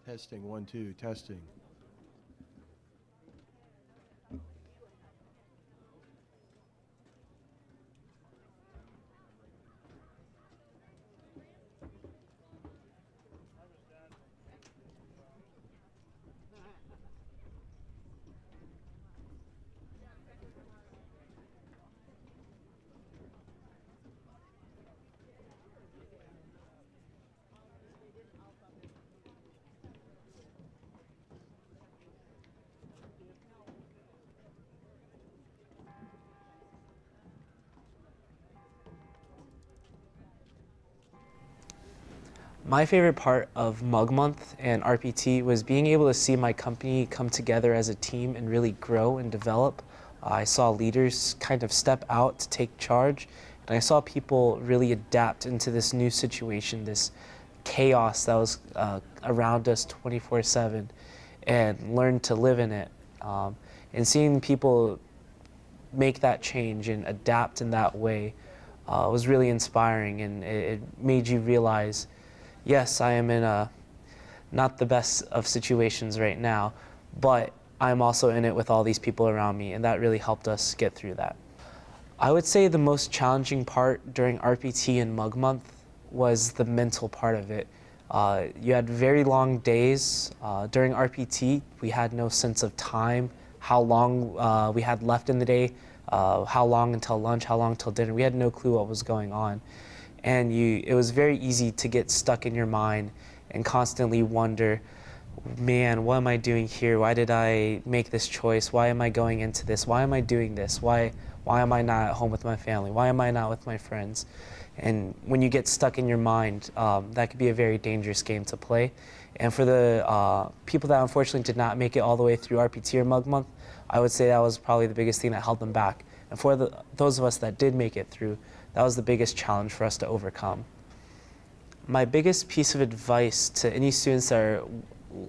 Testing, 1, 2, testing. My favorite part of Mug Month and RPT was being able to see my company come together as a team and really grow and develop. I saw leaders kind of step out to take charge, and I saw people really adapt into this new situation, this chaos that was around us 24/7, and learn to live in it. And seeing people make that change and adapt in that way was really inspiring, and it made you realize, yes, I am in not the best of situations right now, but I'm also in it with all these people around me, and that really helped us get through that. I would say the most challenging part during RPT and Mug Month was the mental part of it. You had very long days. During RPT, we had no sense of time, how long we had left in the day, how long until lunch, how long until dinner. We had no clue what was going on. And it was very easy to get stuck in your mind and constantly wonder, man, what am I doing here? Why did I make this choice? Why am I going into this? Why am I doing this? Why am I not at home with my family? Why am I not with my friends? And when you get stuck in your mind, that could be a very dangerous game to play. And for the people that unfortunately did not make it all the way through RPT or Mug Month, I would say that was probably the biggest thing that held them back. And for those of us that did make it through, that was the biggest challenge for us to overcome. My biggest piece of advice to any students that are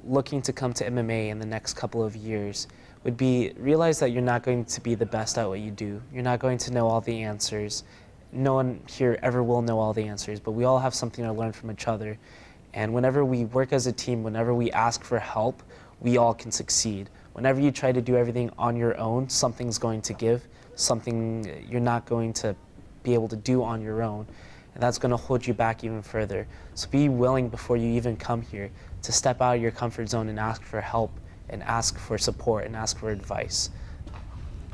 looking to come to MMA in the next couple of years would be realize that you're not going to be the best at what you do. You're not going to know all the answers. No one here ever will know all the answers, but we all have something to learn from each other. And whenever we work as a team, whenever we ask for help, we all can succeed. Whenever you try to do everything on your own, something's going to give, something you're not going to be able to do on your own, and that's going to hold you back even further. So be willing before you even come here to step out of your comfort zone and ask for help and ask for support and ask for advice.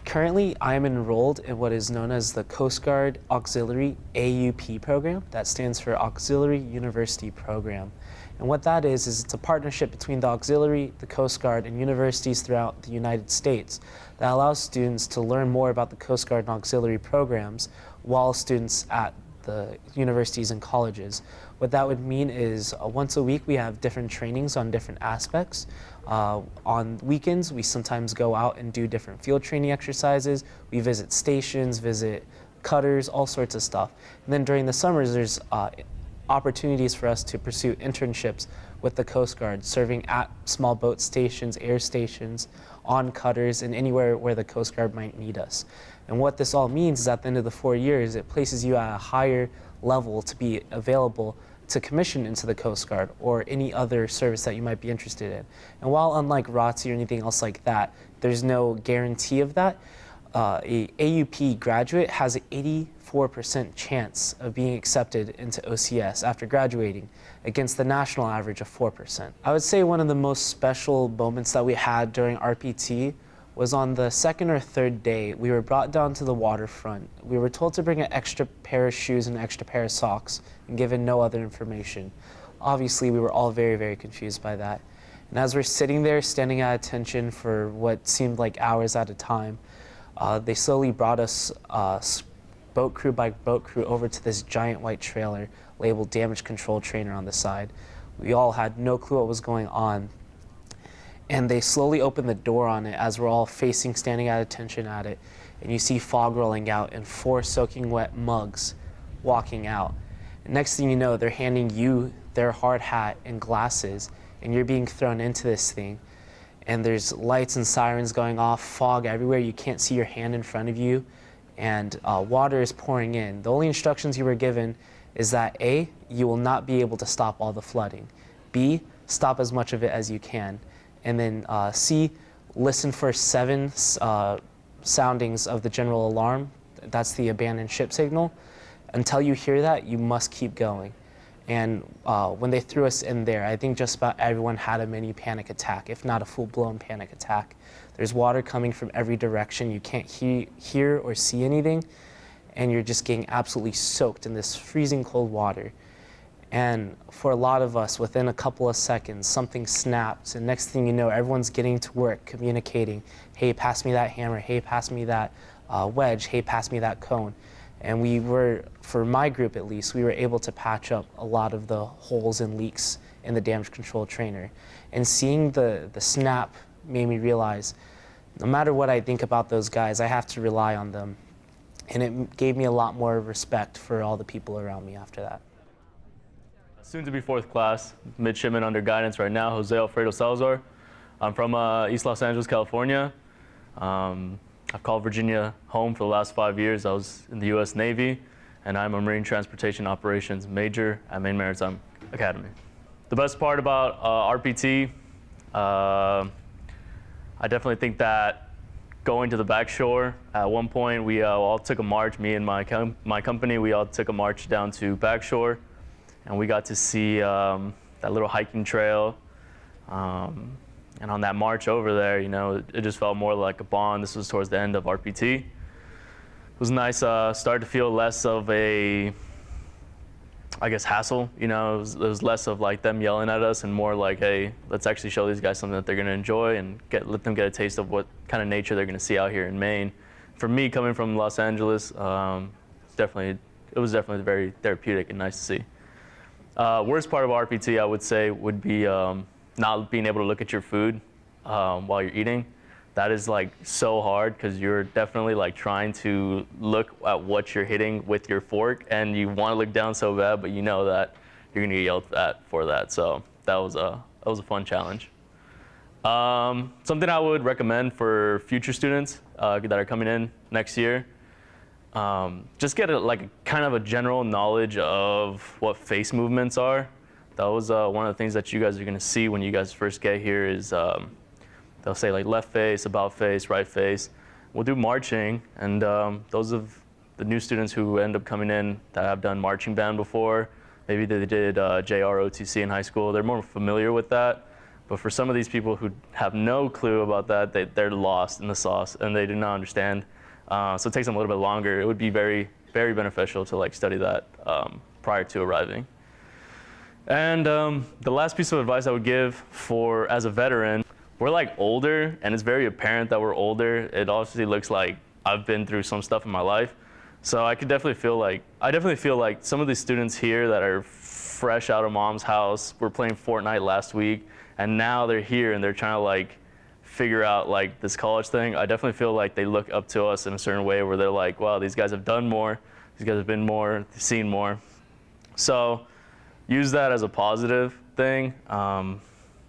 Currently, I am enrolled in what is known as the Coast Guard Auxiliary AUP program. That stands for Auxiliary University Program. And what that is it's a partnership between the Auxiliary, the Coast Guard, and universities throughout the United States that allows students to learn more about the Coast Guard and Auxiliary programs while students at the universities and colleges. What that would mean is once a week we have different trainings on different aspects. On weekends we sometimes go out and do different field training exercises. We visit stations, visit cutters, all sorts of stuff. And then during the summers there's opportunities for us to pursue internships with the Coast Guard, serving at small boat stations, air stations, on cutters, and anywhere where the Coast Guard might need us. And what this all means is at the end of the 4 years, it places you at a higher level to be available to commission into the Coast Guard or any other service that you might be interested in. And while unlike ROTC or anything else like that, there's no guarantee of that, a AUP graduate has an 84% chance of being accepted into OCS after graduating against the national average of 4%. I would say one of the most special moments that we had during RPT was on the second or third day. We were brought down to the waterfront. We were told to bring an extra pair of shoes and an extra pair of socks and given no other information. Obviously, we were all very, very confused by that. And as we're sitting there, standing at attention for what seemed like hours at a time, they slowly brought us boat crew by boat crew over to this giant white trailer labeled Damage Control Trainer on the side. We all had no clue what was going on. And they slowly opened the door on it as we're all standing at attention at it. And you see fog rolling out and 4 soaking wet mugs walking out. And next thing you know, they're handing you their hard hat and glasses, and you're being thrown into this thing. And there's lights and sirens going off, fog everywhere. You can't see your hand in front of you, and water is pouring in. The only instructions you were given is that A, you will not be able to stop all the flooding. B, stop as much of it as you can. And then C, listen for 7 soundings of the general alarm. That's the abandoned ship signal. Until you hear that, you must keep going. And when they threw us in there, I think just about everyone had a mini panic attack, if not a full-blown panic attack. There's water coming from every direction. You can't hear or see anything, and you're just getting absolutely soaked in this freezing cold water. And for a lot of us, within a couple of seconds, something snaps, and next thing you know, everyone's getting to work, communicating, hey, pass me that hammer, hey, pass me that wedge, hey, pass me that cone. And we were, for my group at least, we were able to patch up a lot of the holes and leaks in the damage control trainer. And seeing the snap made me realize, no matter what I think about those guys, I have to rely on them. And it gave me a lot more respect for all the people around me after that. Soon to be 4th class, midshipman under guidance right now, Jose Alfredo Salazar. I'm from East Los Angeles, California. I've called Virginia home for the last 5 years. I was in the U.S. Navy, and I'm a Marine Transportation Operations major at Maine Maritime Academy. The best part about RPT, I definitely think that going to the backshore, at one point we all took a march, me and my company, we all took a march down to backshore, and we got to see that little hiking trail. And on that march over there, you know, it just felt more like a bond. This was towards the end of RPT. It was nice, started to feel less of a, I guess, hassle. You know, it was less of like them yelling at us and more like, hey, let's actually show these guys something that they're gonna enjoy and let them get a taste of what kind of nature they're gonna see out here in Maine. For me, coming from Los Angeles, it was definitely very therapeutic and nice to see. Worst part of RPT, I would say, would be not being able to look at your food while you're eating. That is like so hard because you're definitely like trying to look at what you're hitting with your fork, and you want to look down so bad, but you know that you're gonna get yelled at for that. So that was a fun challenge. Something I would recommend for future students that are coming in next year. Just get kind of a general knowledge of what face movements are. That was one of the things that you guys are going to see when you guys first get here is they'll say like left face, about face, right face. We'll do marching, and those of the new students who end up coming in that have done marching band before, maybe they did JROTC in high school, they're more familiar with that. But for some of these people who have no clue about that, they're lost in the sauce and they do not understand. So it takes them a little bit longer. It would be very, very beneficial to like study that prior to arriving. And the last piece of advice I would give for as a veteran, we're like older, and it's very apparent that we're older. It obviously looks like I've been through some stuff in my life. So I definitely feel like some of these students here that are fresh out of mom's house, were playing Fortnite last week, and now they're here and they're trying to like figure out like this college thing. I definitely feel like they look up to us in a certain way where they're like, wow, these guys have done more, these guys have been more, they've seen more. So use that as a positive thing.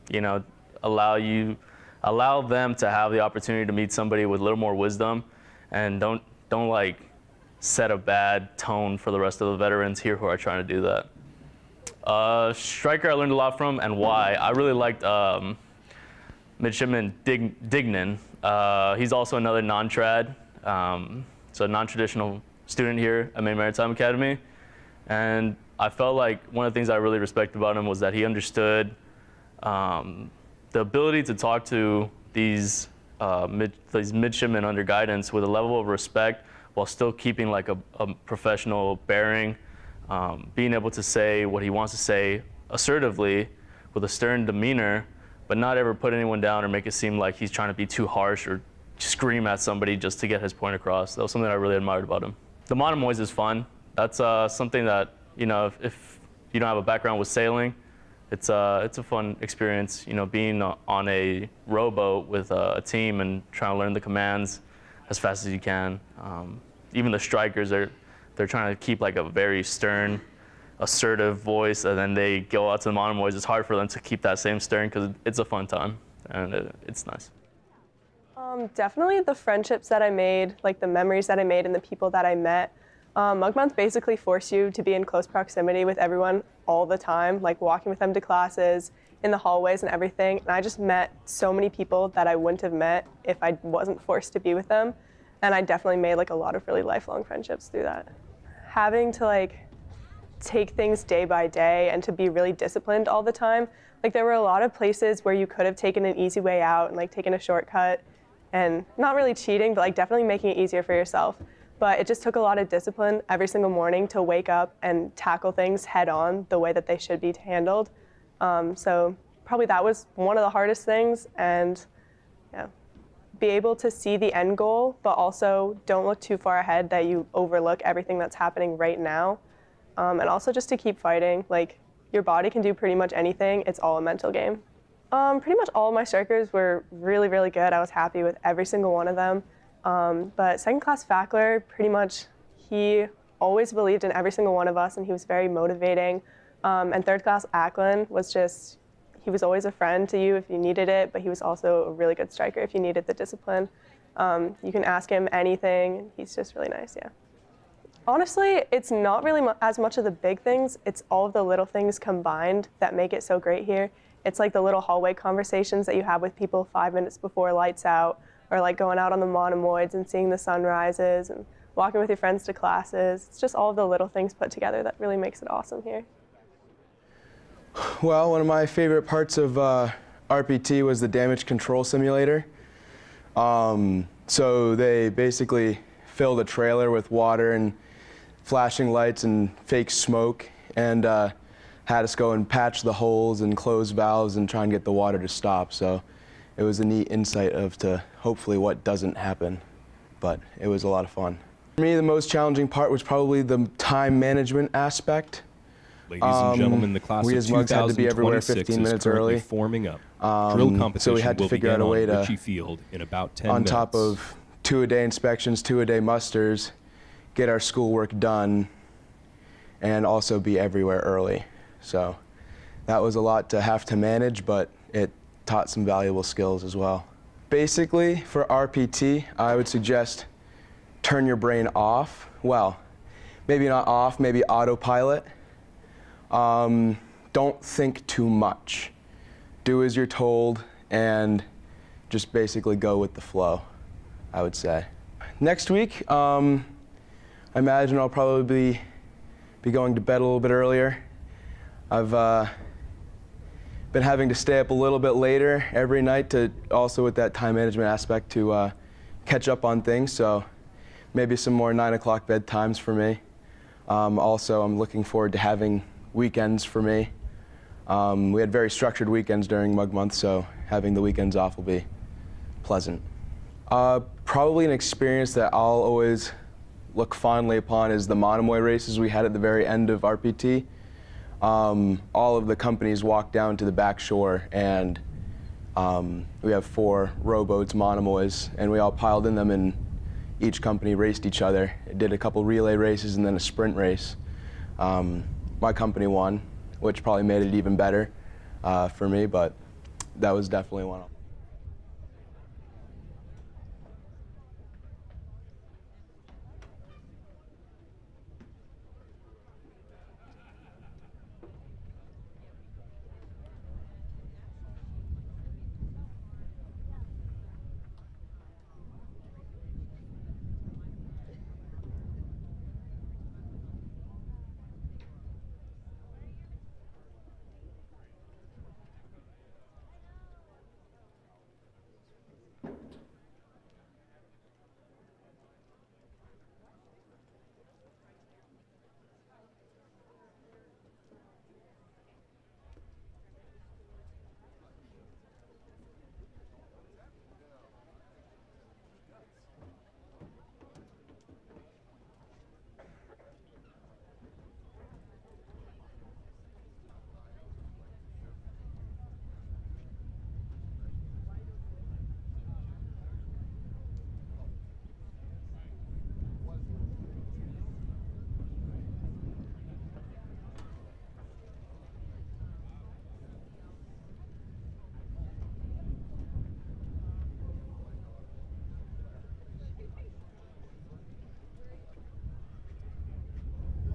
You know, allow them to have the opportunity to meet somebody with a little more wisdom, and don't like set a bad tone for the rest of the veterans here who are trying to do that. Striker I learned a lot from, and why. I really liked Midshipman Dignan. He's also another non-trad, so a non-traditional student here at Maine Maritime Academy. And I felt like one of the things I really respected about him was that he understood the ability to talk to these midshipmen under guidance with a level of respect while still keeping like a professional bearing, being able to say what he wants to say assertively with a stern demeanor, but not ever put anyone down or make it seem like he's trying to be too harsh or scream at somebody just to get his point across. That was something I really admired about him. The monomoys is fun. That's something that, you know, if you don't have a background with sailing, it's a fun experience, you know, being on a rowboat with a team and trying to learn the commands as fast as you can. Even the strikers, they're trying to keep like a very stern, assertive voice, and then they go out to the monomoys. It's hard for them to keep that same stern because it's a fun time, and it's nice. Definitely the friendships that I made, like the memories that I made and the people that I met. Mug Month basically forced you to be in close proximity with everyone all the time, like walking with them to classes, in the hallways and everything, and I just met so many people that I wouldn't have met if I wasn't forced to be with them, and I definitely made like a lot of really lifelong friendships through that. Having to like take things day by day and to be really disciplined all the time, like there were a lot of places where you could have taken an easy way out and like taken a shortcut and not really cheating, but like definitely making it easier for yourself. But it just took a lot of discipline every single morning to wake up and tackle things head on the way that they should be handled. So probably that was one of the hardest things, and yeah, be able to see the end goal, but also don't look too far ahead that you overlook everything that's happening right now. And also just to keep fighting. Like, your body can do pretty much anything. It's all a mental game. Pretty much all of my strikers were really, really good. I was happy with every single one of them. But second class Fackler, pretty much, he always believed in every single one of us, and he was very motivating. And third class Ackland was just, he was always a friend to you if you needed it, but he was also a really good striker if you needed the discipline. You can ask him anything. He's just really nice, yeah. Honestly, it's not really as much of the big things. It's all of the little things combined that make it so great here. It's like the little hallway conversations that you have with people 5 minutes before lights out, or like going out on the monomoids and seeing the sunrises and walking with your friends to classes. It's just all of the little things put together that really makes it awesome here. Well, one of my favorite parts of RPT was the damage control simulator. So they basically filled a trailer with water and flashing lights and fake smoke, and had us go and patch the holes and close valves and try and get the water to stop. So it was a neat insight of to hopefully what doesn't happen, but it was a lot of fun. For me, the most challenging part was probably the time management aspect. Ladies and gentlemen, the class we of as mugs had to be everywhere 2026 15 is minutes currently early. forming up. Drill competition So we had to will figure begin out a way on to, Ritchie Field in about 10 on minutes. top of 2-a-day inspections, 2-a-day musters, get our schoolwork done, and also be everywhere early. So that was a lot to have to manage, but it taught some valuable skills as well. Basically, for RPT, I would suggest turn your brain off. Well, maybe not off, maybe autopilot. Don't think too much. Do as you're told and just basically go with the flow, I would say. Next week, I imagine I'll probably be going to bed a little bit earlier. I've been having to stay up a little bit later every night to also with that time management aspect to catch up on things, so maybe some more 9 o'clock bedtimes for me. Also, I'm looking forward to having weekends for me. We had very structured weekends during Mug Month, so having the weekends off will be pleasant. Probably an experience that I'll always look fondly upon is the monomoy races we had at the very end of RPT. All of the companies walked down to the back shore, and we have 4 rowboats, monomoys, and we all piled in them, and each company raced each other. It did a couple relay races and then a sprint race. My company won, which probably made it even better for me, but that was definitely one of them.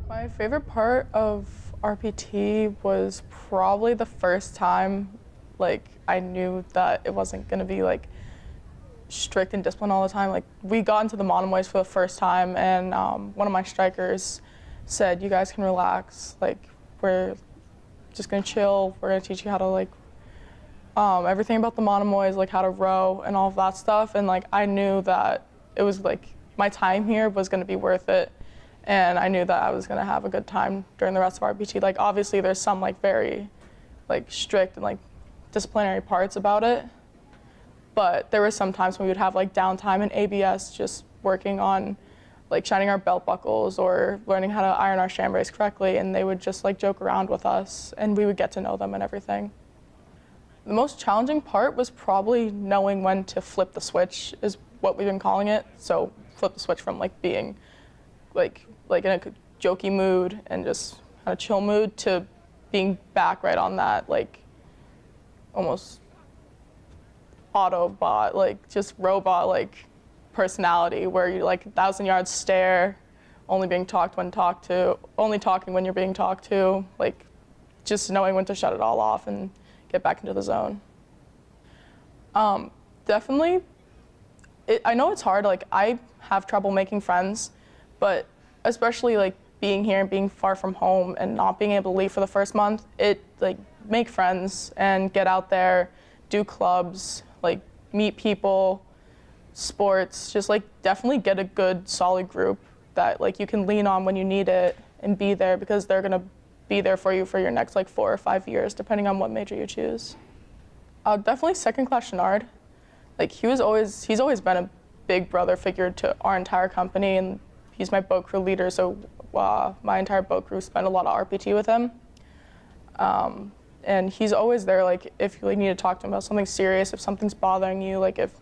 My favorite part of RPT was probably the first time Like, I knew that it wasn't gonna be like strict and disciplined all the time. Like, we got into the Monomoys for the first time, and one of my strikers said, "You guys can relax. Like, we're just gonna chill. We're gonna teach you how to like everything about the Monomoys, like how to row and all of that stuff." And like, I knew that it was like my time here was gonna be worth it, and I knew that I was gonna have a good time during the rest of RPT. Like, obviously, there's some like very like strict and like disciplinary parts about it, but there were some times when we would have like downtime in ABS just working on like shining our belt buckles or learning how to iron our chambres correctly, and they would just like joke around with us and we would get to know them and everything. The most challenging part was probably knowing when to flip the switch, is what we've been calling it. So flip the switch from like being like in a jokey mood and just kind of chill mood to being back right on that like almost Autobot, like just robot like personality where you like 1,000-yard stare, only being talked when talked to, only talking when you're being talked to, like just knowing when to shut it all off and get back into the zone. Definitely, I know it's hard, like I have trouble making friends, but especially like being here and being far from home and not being able to leave for the first month, it like make friends and get out there, do clubs, like meet people, sports, just like definitely get a good solid group that like you can lean on when you need it and be there, because they're gonna be there for you for your next like 4 or 5 years, depending on what major you choose. Definitely second class Chenard. Like he's always been a big brother figure to our entire company, and he's my boat crew leader, so my entire boat crew spent a lot of RPT with him. And he's always there, like if you like, need to talk to him about something serious, if something's bothering you, like if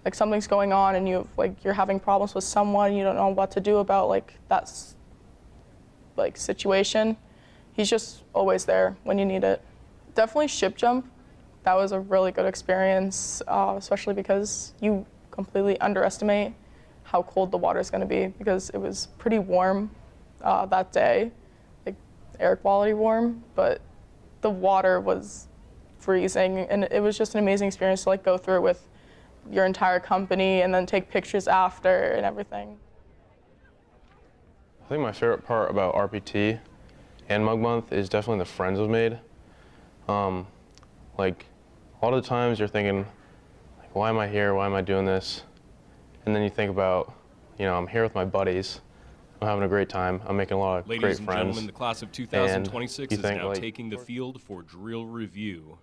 like something's going on and you're having problems with someone, you don't know what to do about like that like situation, he's just always there when you need it. Definitely ship jump. That was a really good experience, especially because you completely underestimate how cold the water is going to be, because it was pretty warm that day, like air quality warm, but the water was freezing, and it was just an amazing experience to like go through it with your entire company and then take pictures after and everything. I think my favorite part about RPT and Mug Month is definitely the friends I've made. Like a lot of the times you're thinking, like, why am I here? Why am I doing this? And then you think about, you know, I'm here with my buddies. I'm having a great time. I'm making a lot of great friends. Ladies and gentlemen, the class of 2026 is now like, taking the field for drill review.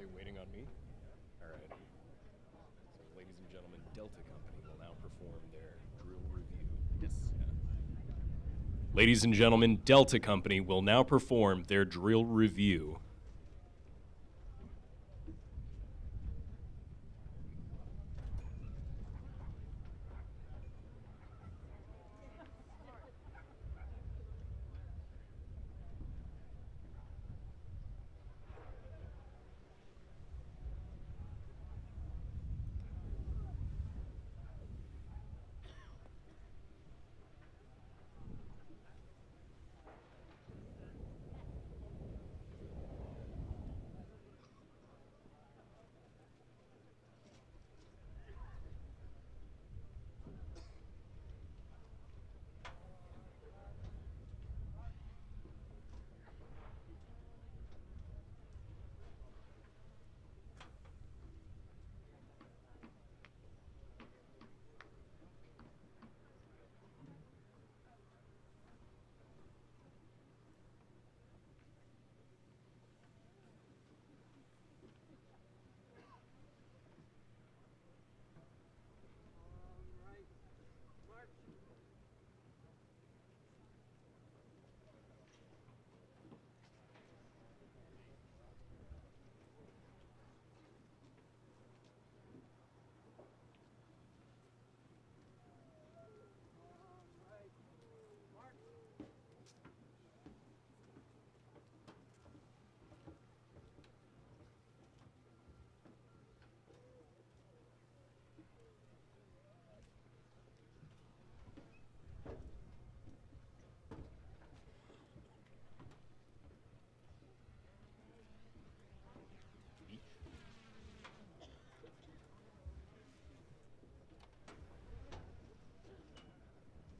Everybody waiting on me? All right. So, ladies and gentlemen, Delta Company will now perform their drill review. Yes. Yeah. Ladies and gentlemen, Delta Company will now perform their drill review.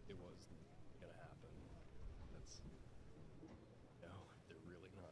It was gonna happen. That's no, they're really not.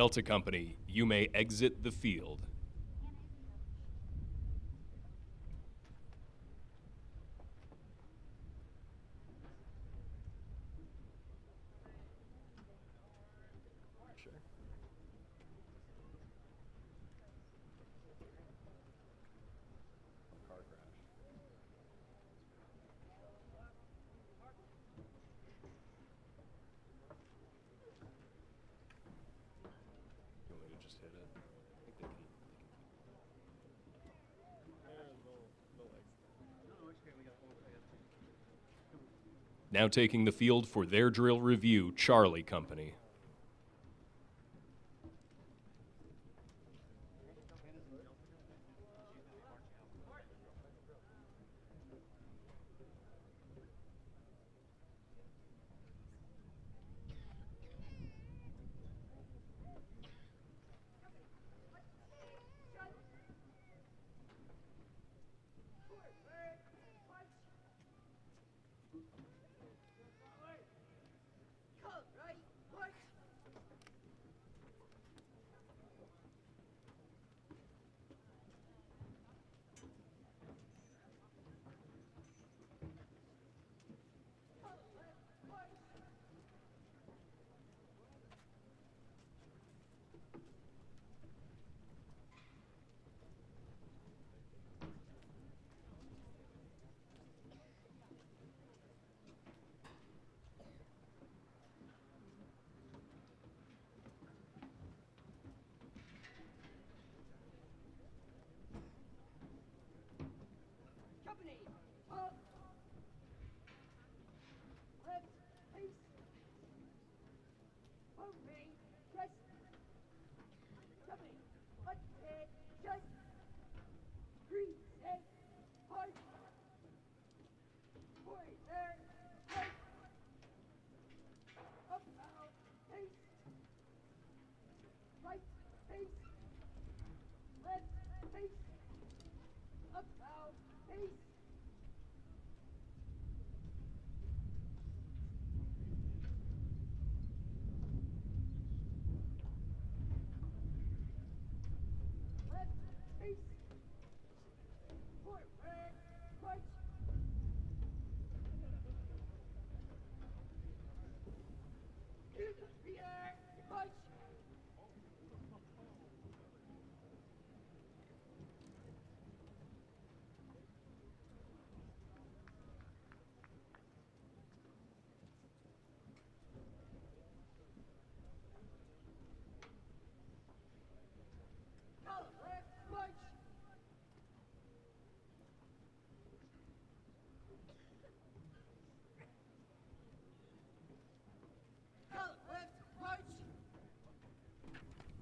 Delta Company, you may exit the field. just hit it. I think they can. Now taking the field for their drill review, Charlie Company.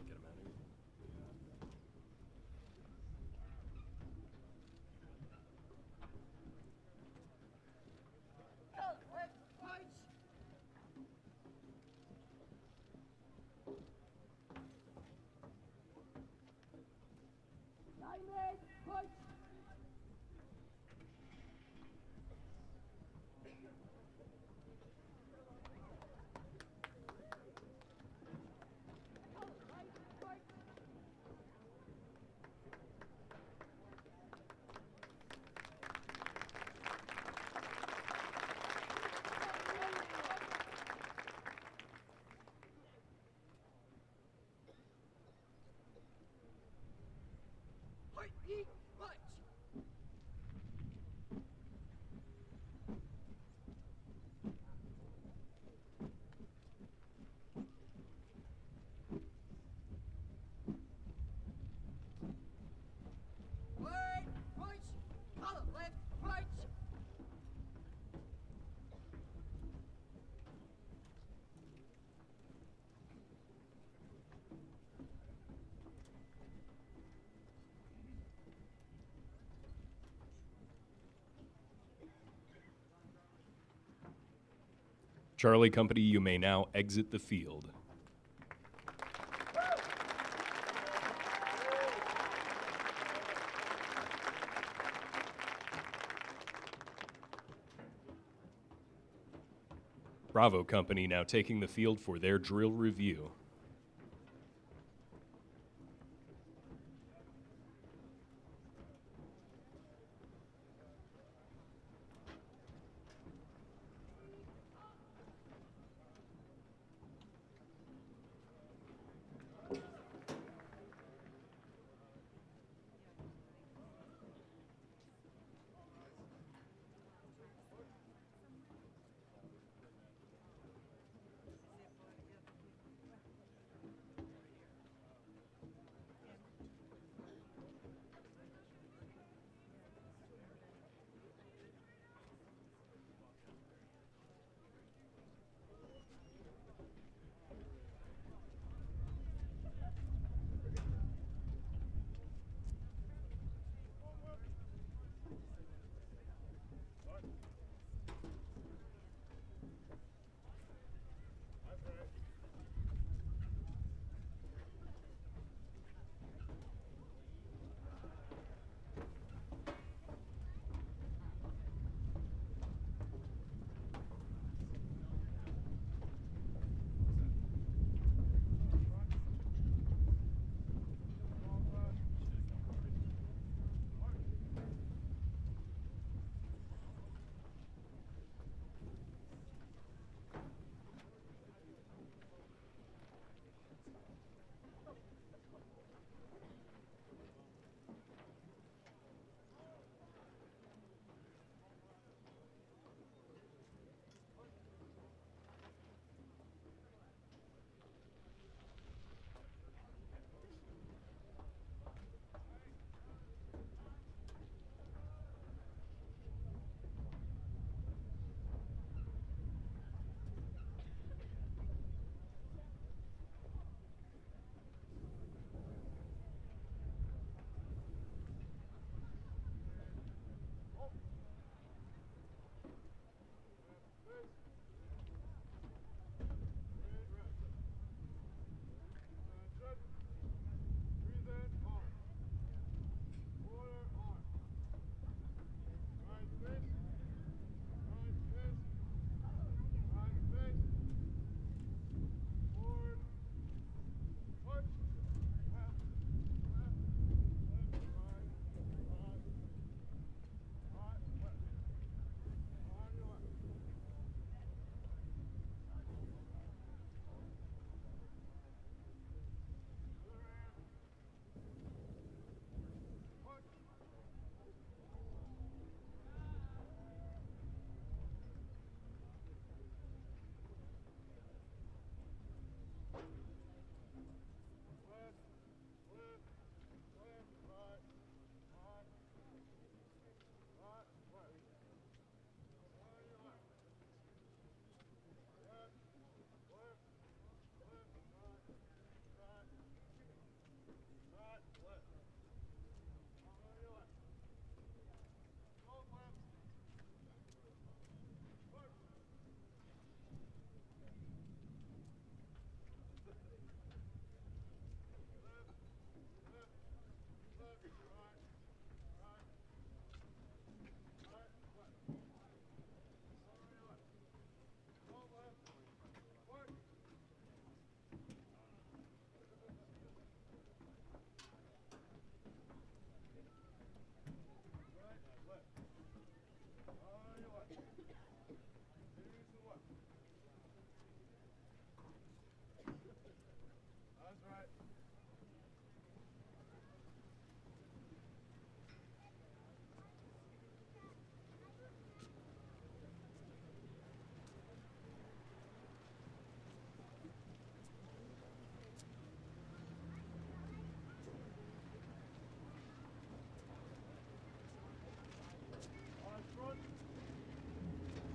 Get him out of here. Charlie Company, you may now exit the field. Bravo Company now taking the field for their drill review.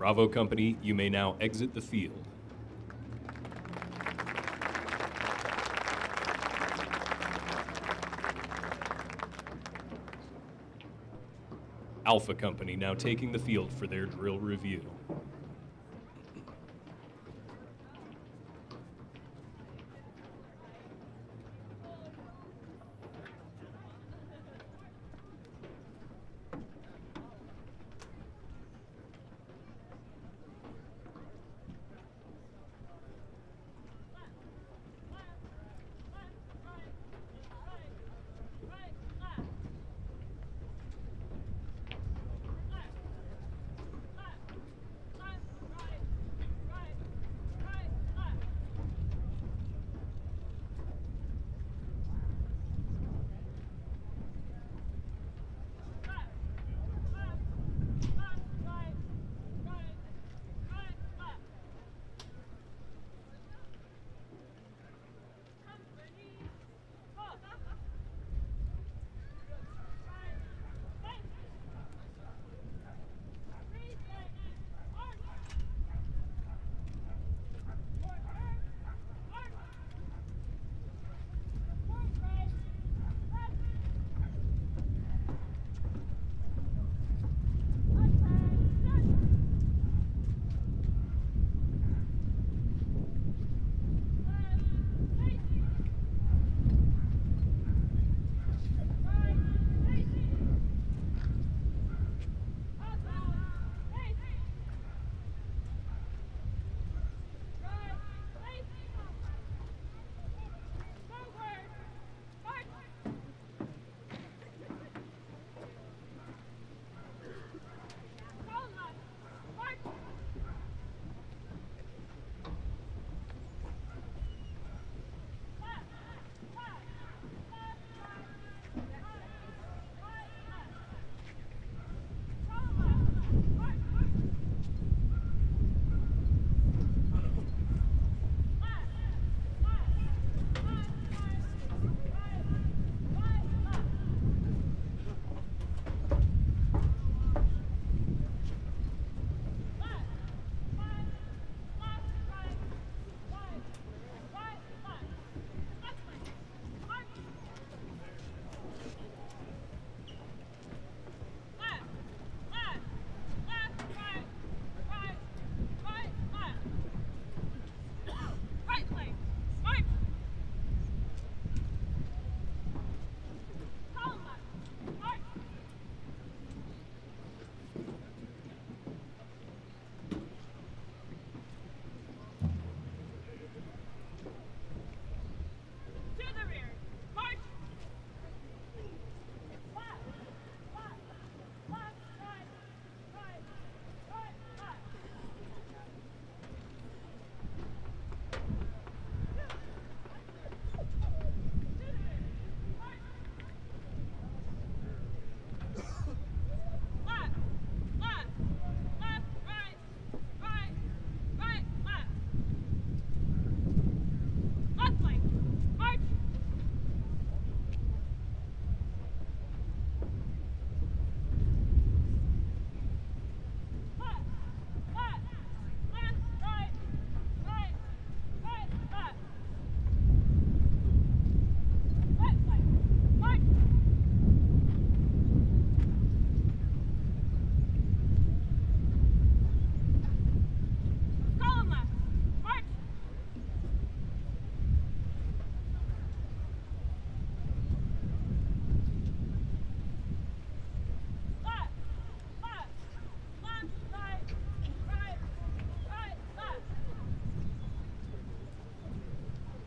Bravo Company, you may now exit the field. Alpha Company now taking the field for their drill review.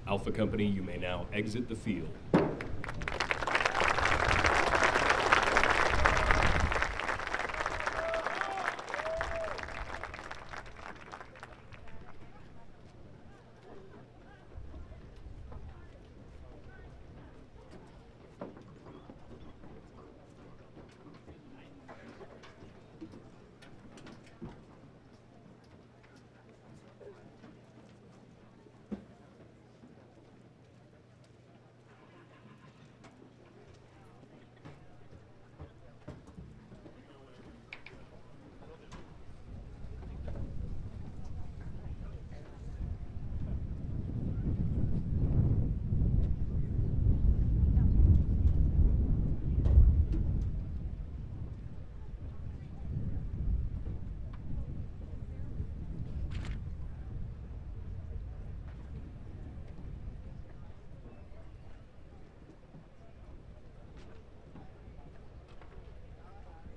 Alpha Company, you may now exit the field.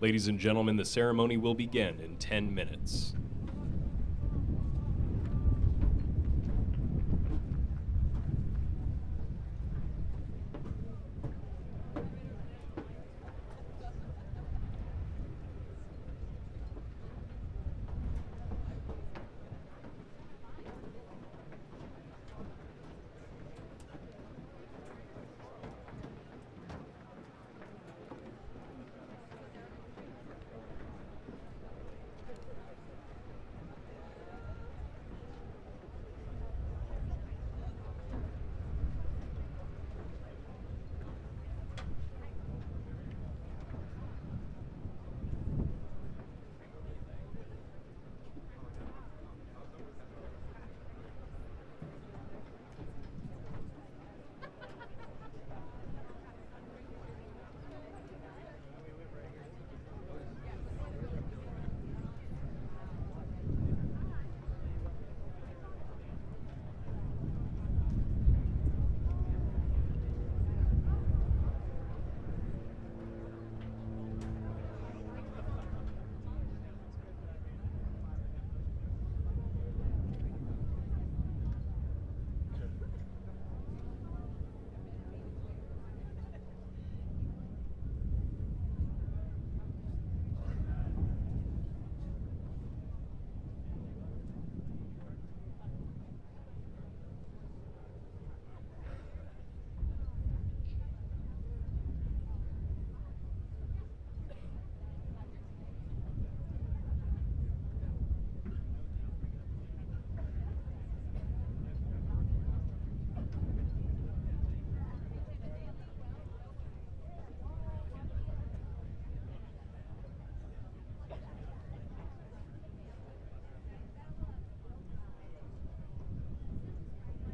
Ladies and gentlemen, the ceremony will begin in 10 minutes.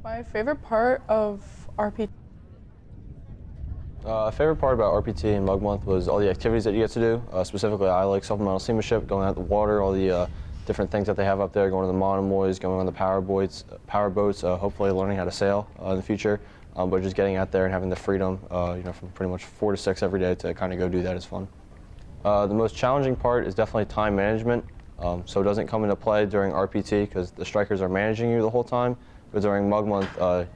My favorite part of RPT. Favorite part about RPT and Mug Month was all the activities that you get to do. Specifically, I like supplemental seamanship, going out the water, all the different things that they have up there, going to the monomoys, going on the power boats, hopefully learning how to sail in the future. But just getting out there and having the freedom, from pretty much 4 to 6 every day to kind of go do that is fun. The most challenging part is definitely time management. So it doesn't come into play during RPT because the strikers are managing you the whole time. But during Mug Month,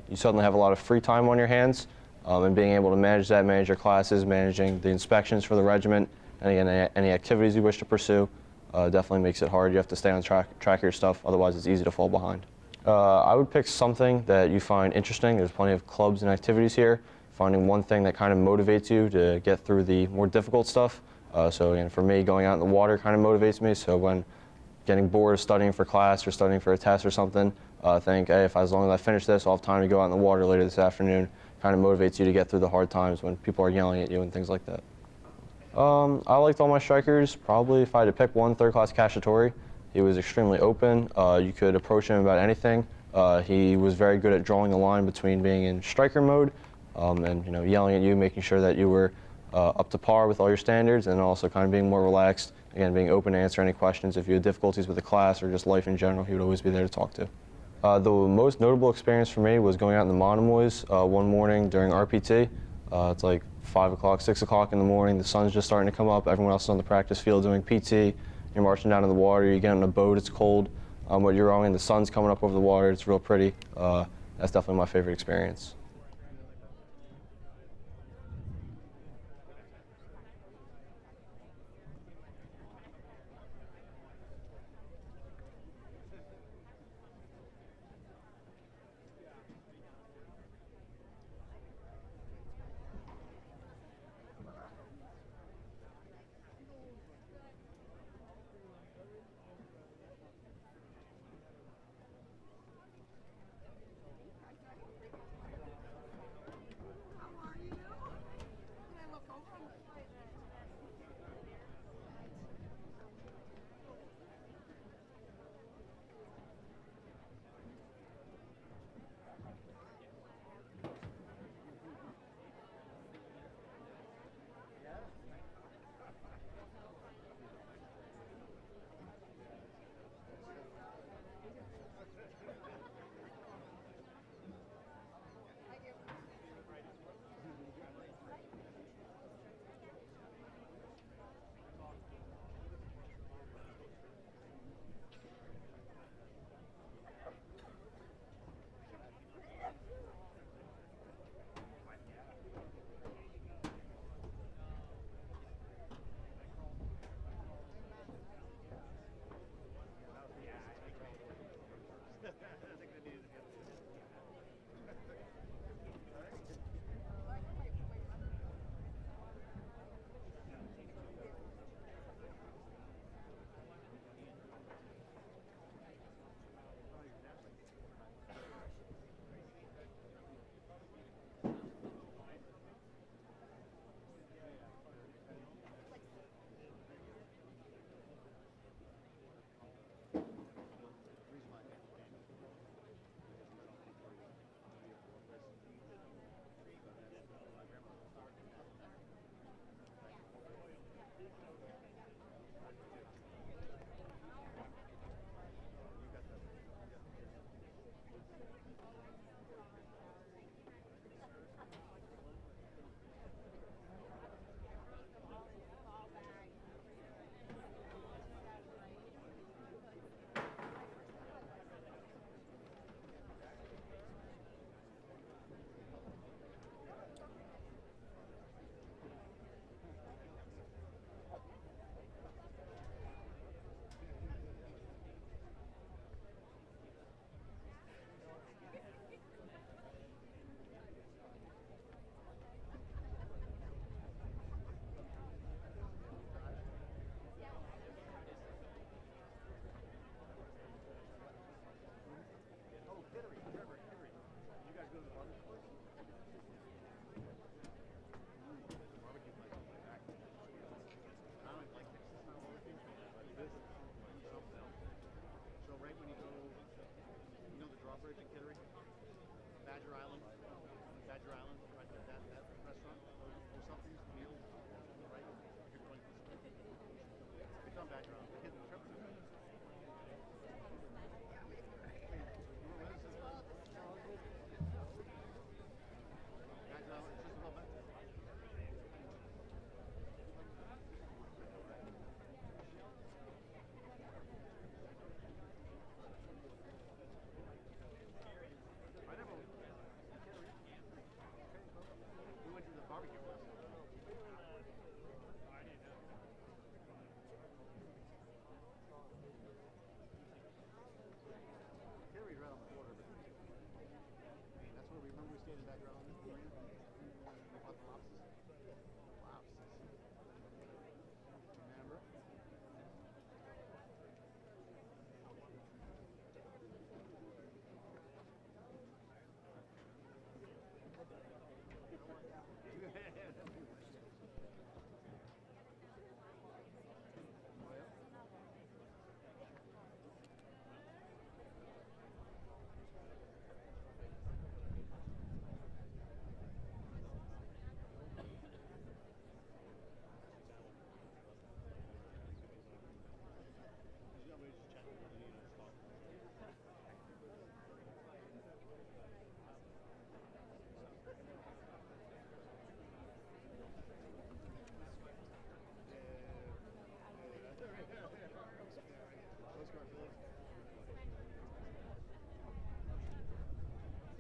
you suddenly have a lot of free time on your hands, and being able to manage your classes, managing the inspections for the regiment, and again, any activities you wish to pursue, definitely makes it hard. You have to stay on track of your stuff, otherwise it's easy to fall behind. I would pick something that you find interesting. There's plenty of clubs and activities here. Finding one thing that kind of motivates you to get through the more difficult stuff. So again, for me, going out in the water kind of motivates me. So when getting bored of studying for class or studying for a test or something, think, hey, as long as I finish this, I'll have time to go out in the water later this afternoon. Kind of motivates you to get through the hard times when people are yelling at you and things like that. I liked all my strikers. Probably if I had to pick one, third class Cacciatore. He was extremely open. You could approach him about anything. He was very good at drawing the line between being in striker mode and yelling at you, making sure that you were up to par with all your standards, and also kind of being more relaxed. Again, being open to answer any questions. If you had difficulties with the class or just life in general, he would always be there to talk to. The most notable experience for me was going out in the monomoys one morning during RPT. It's like 5 o'clock, 6 o'clock in the morning. The sun's just starting to come up. Everyone else is on the practice field doing PT. You're marching down in the water. You get on a boat. It's cold. But you're rowing. The sun's coming up over the water. It's real pretty. That's definitely my favorite experience.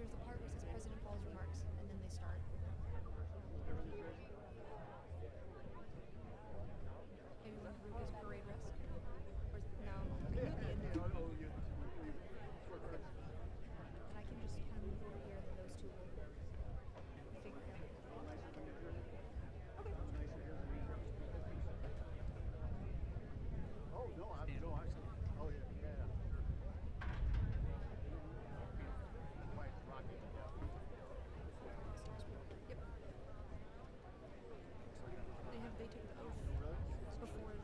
there's the part where it says President Paul's remarks, and then they start. Maybe when Farouk is parade rest? Or no? Okay, maybe in there. And I can just kind of move over here, and then those two will figure it out. They took the oath before.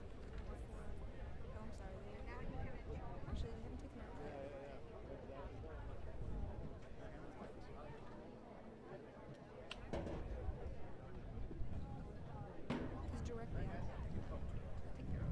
Oh, I'm sorry. Actually, they haven't taken their oath yet. Because directly after that, I think they're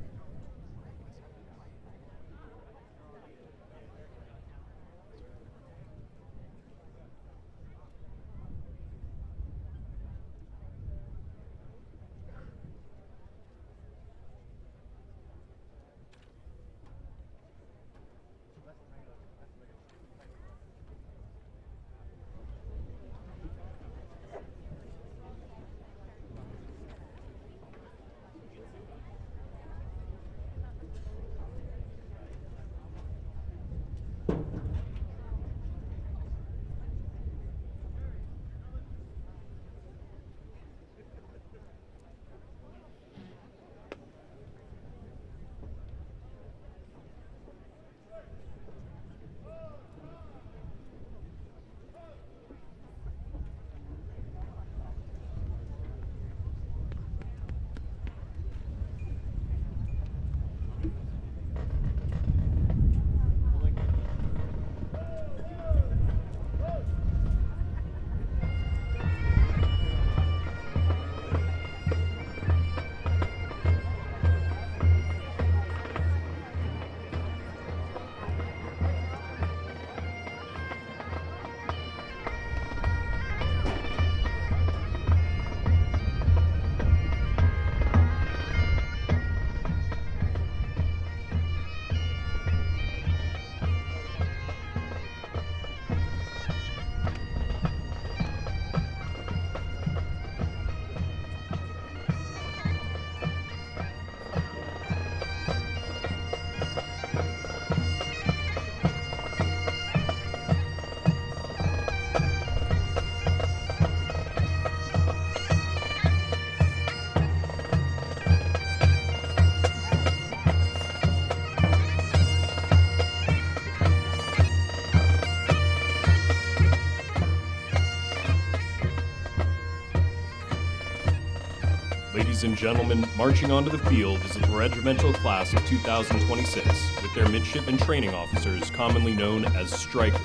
Ladies and gentlemen, marching onto the field is the regimental class of 2026 with their midshipman training officers, commonly known as strikers.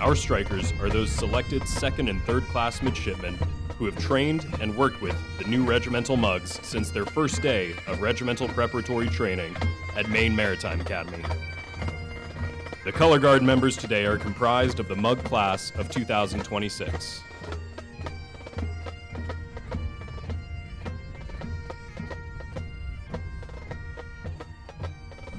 Our strikers are those selected second and third class midshipmen who have trained and worked with the new regimental mugs since their first day of regimental preparatory training at Maine Maritime Academy. The color guard members today are comprised of the mug class of 2026.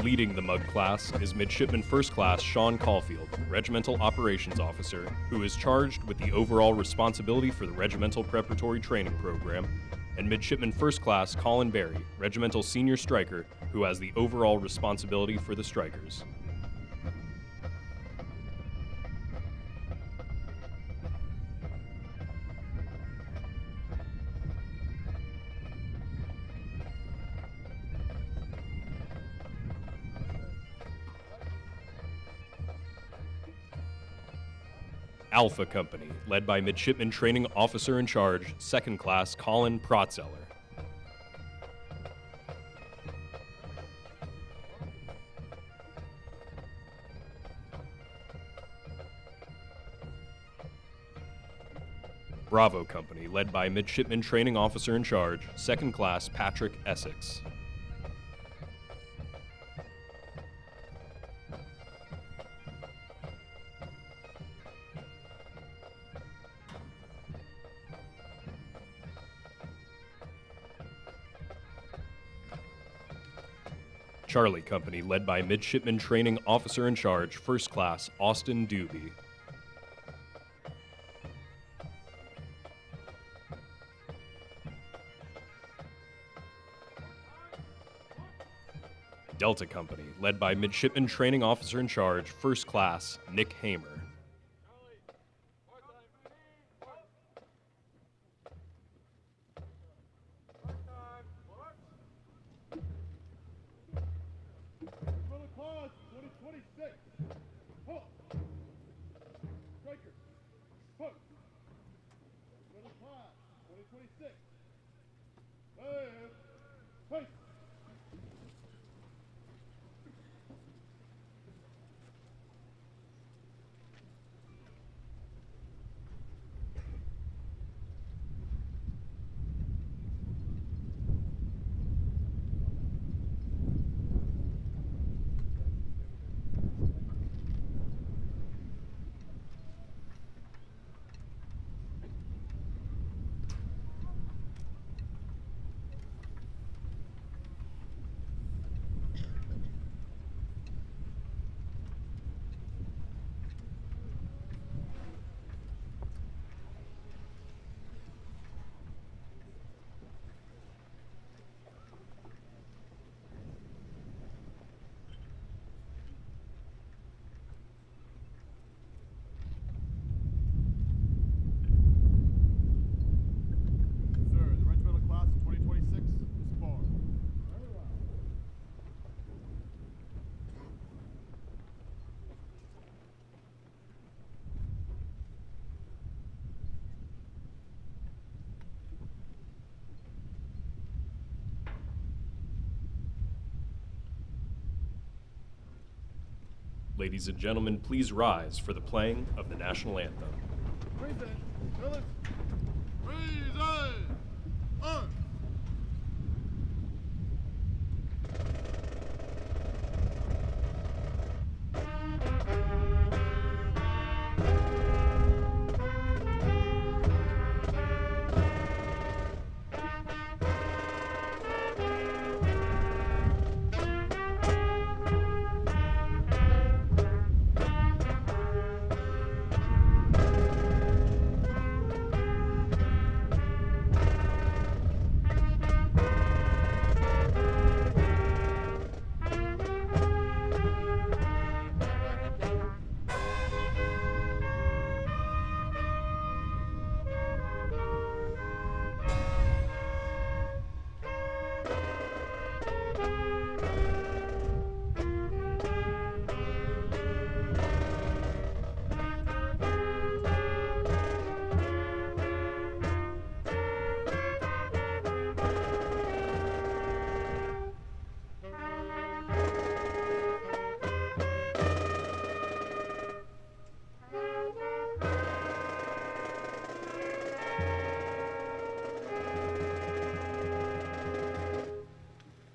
Leading the mug class is Midshipman First Class Sean Caulfield, Regimental Operations Officer, who is charged with the overall responsibility for the Regimental Preparatory Training Program, and Midshipman First Class Colin Berry, Regimental Senior Striker, who has the overall responsibility for the strikers. Alpha Company, led by Midshipman Training Officer in Charge, Second Class Colin Protzeller. Bravo Company, led by Midshipman Training Officer in Charge, Second Class Patrick Essex. Charlie Company, led by Midshipman Training Officer in Charge, First Class Austin Doobie. Delta Company, led by Midshipman Training Officer in Charge, First Class Nick Hamer. Sir, the regimental class of 2026 is formed. Ladies and gentlemen, please rise for the playing of the national anthem. Reason, fellas. Reason. On.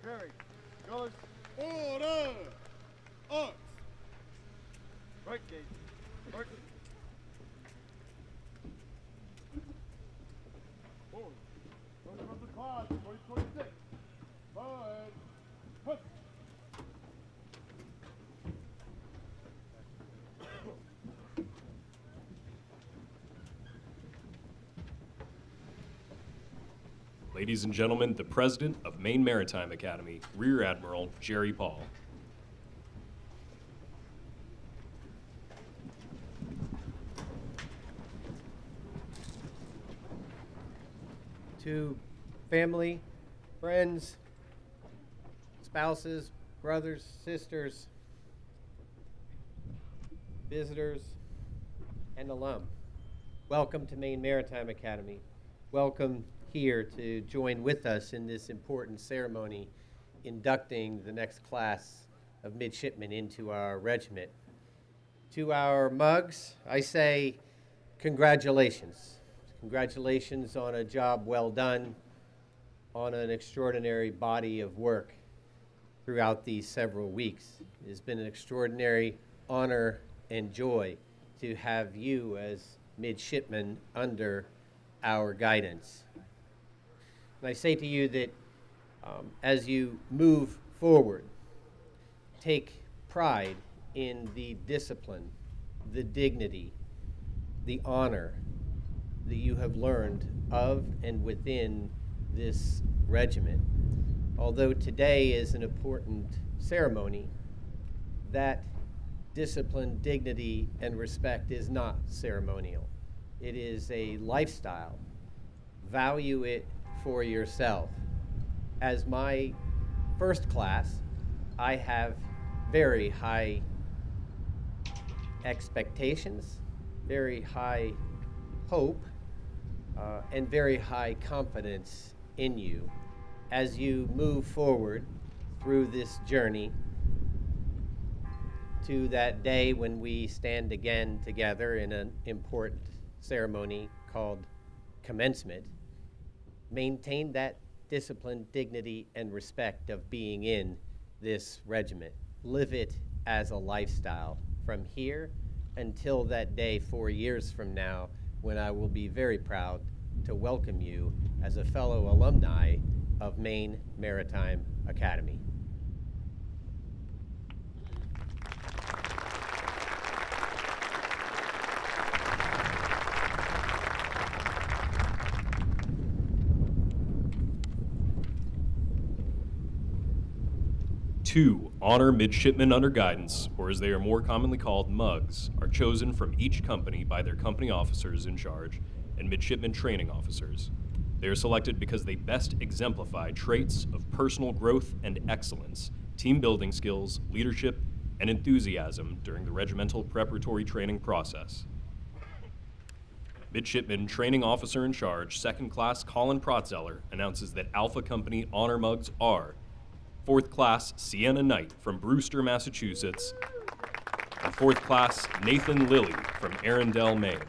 Carry. Colors. Order. Arms. Right gate. Right. Forward. Regimental class 2026. Forward. Hush. Ladies and gentlemen, the President of Maine Maritime Academy, Rear Admiral Jerry Paul. To family, friends, spouses, brothers, sisters, visitors, and alum. Welcome to Maine Maritime Academy. Welcome here to join with us in this important ceremony inducting the next class of midshipmen into our regiment. To our mugs, I say congratulations. Congratulations on a job well done, on an extraordinary body of work throughout these several weeks. It has been an extraordinary honor and joy to have you as midshipmen under our guidance. And I say to you that as you move forward, take pride in the discipline, the dignity, the honor that you have learned of and within this regiment. although today is an important ceremony, that discipline, dignity, and respect is not ceremonial. It is a lifestyle. Value it for yourself. As my first class, I have very high expectations, very high hope, and very high confidence in you as you move forward through this journey to that day when we stand again together in an important ceremony called commencement. Maintain that discipline, dignity, and respect of being in this regiment. Live it as a lifestyle from here until that day 4 years from now, when I will be very proud to welcome you as a fellow alumni of Maine Maritime Academy. Two Honor Midshipmen Under Guidance, or as they are more commonly called, MUGs, are chosen from each company by their company officers in charge and midshipmen training officers. They are selected because they best exemplify traits of personal growth and excellence, team building skills, leadership, and enthusiasm during the regimental preparatory training process. Midshipman Training Officer in Charge, 2nd Class Colin Protzeller, announces that Alpha Company Honor Mugs are 4th Class Sienna Knight from Brewster, Massachusetts, and 4th Class Nathan Lilly from Arundel, Maine.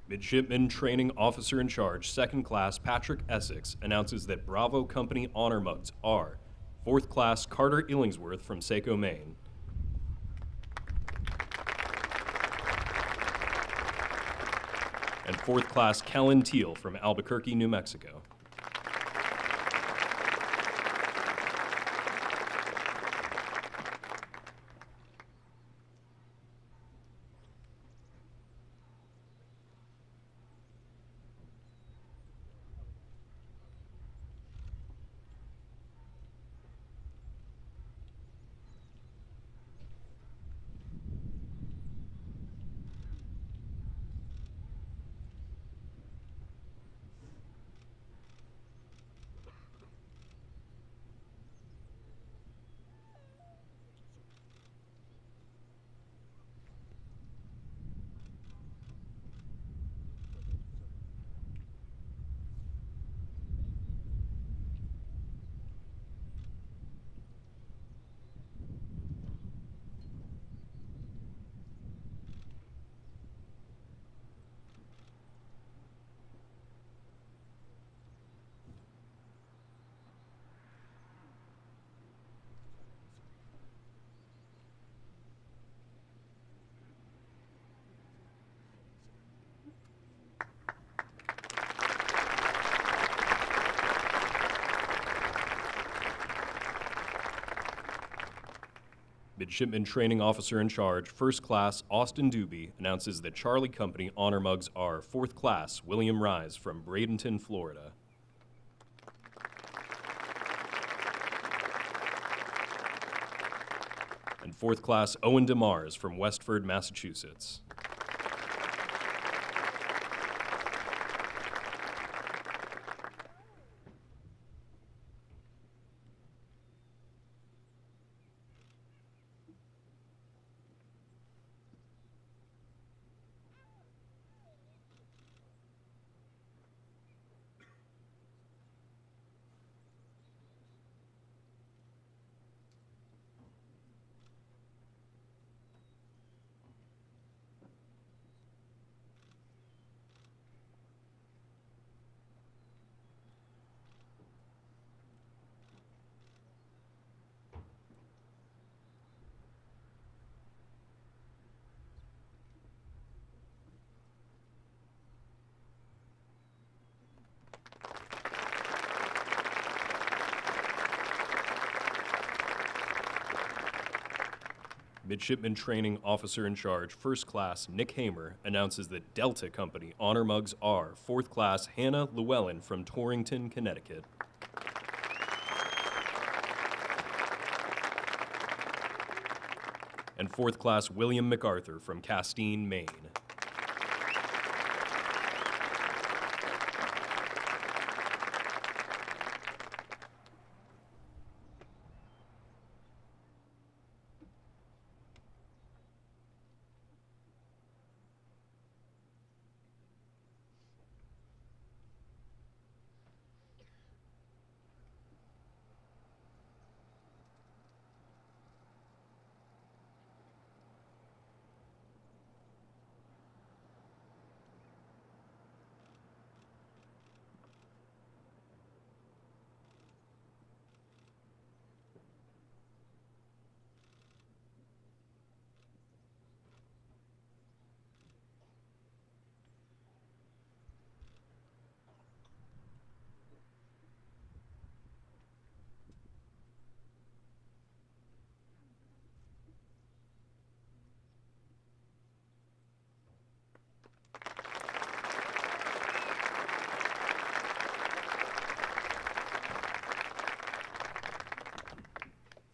Midshipman Training Officer in Charge, 2nd Class Patrick Essex, announces that Bravo Company Honor Mugs are 4th Class Carter Illingsworth from Saco, Maine, and 4th Class Kellen Teal from Albuquerque, New Mexico. Midshipman Training Officer in Charge, First Class Austin Doobie, announces that Charlie Company honor mugs are 4th Class William Rise from Bradenton, Florida. And 4th Class Owen DeMars from Westford, Massachusetts. Midshipman Training Officer in Charge, First Class Nick Hamer, announces that Delta Company honor mugs are 4th Class Hannah Llewellyn from Torrington, Connecticut. And 4th Class William MacArthur from Castine, Maine.